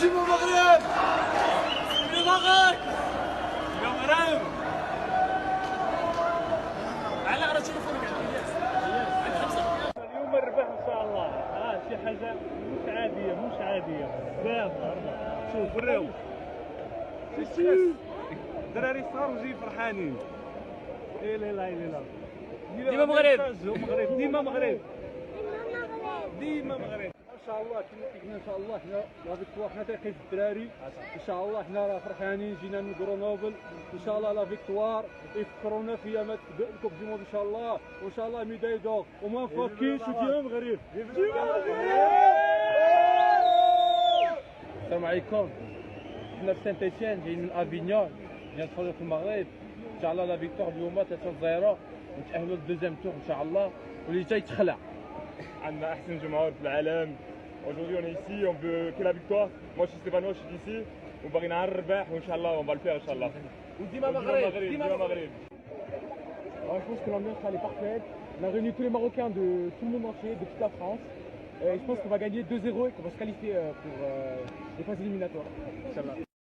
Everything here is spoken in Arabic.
جيبوا المغرب المغرب المغرب على غير تليفونك اليوم الربح ان شاء الله. شي حاجه مش عاديه بزاف. شوف وريهم الدراري صغار وجايين فرحانين. لا ديما مغرب ديما مغرب ان شاء الله. كما قلنا ان شاء الله حنا لا فيكتوار، حنا تاقي في الدراري ان شاء الله. حنا راه فرحانين، جينا من غرونوبل ان شاء الله. لا فيكتوار يفكرونا في ايامات الكوب دي موند ان شاء الله، وان شاء الله ميداي دور وما نفكيش. وديما مغرب. السلام عليكم. حنا في سانت ايتيان جايين من افينيون، جايين نتفرجوا في المغرب ان شاء الله. لا فيكتوار اليوم 3-0 ونتاهلوا للدوزيام تور ان شاء الله، واللي جاي تخلع. عندنا احسن جمهور في العالم. Aujourd'hui on est ici, on veut que la victoire. Moi je suis Stéphano, je suis d'ici. وباغي نهار الرباح وان شاء الله on va le faire ان شاء الله. وديما مغرب ديما مغرب. Je pense que l'ambiance elle est parfaite. On a réuni tous les Marocains de tout le monde entier, de toute la France. Et je pense qu'on va gagner 2-0 et qu'on va se qualifier pour les phases éliminatoires. Inch'Allah.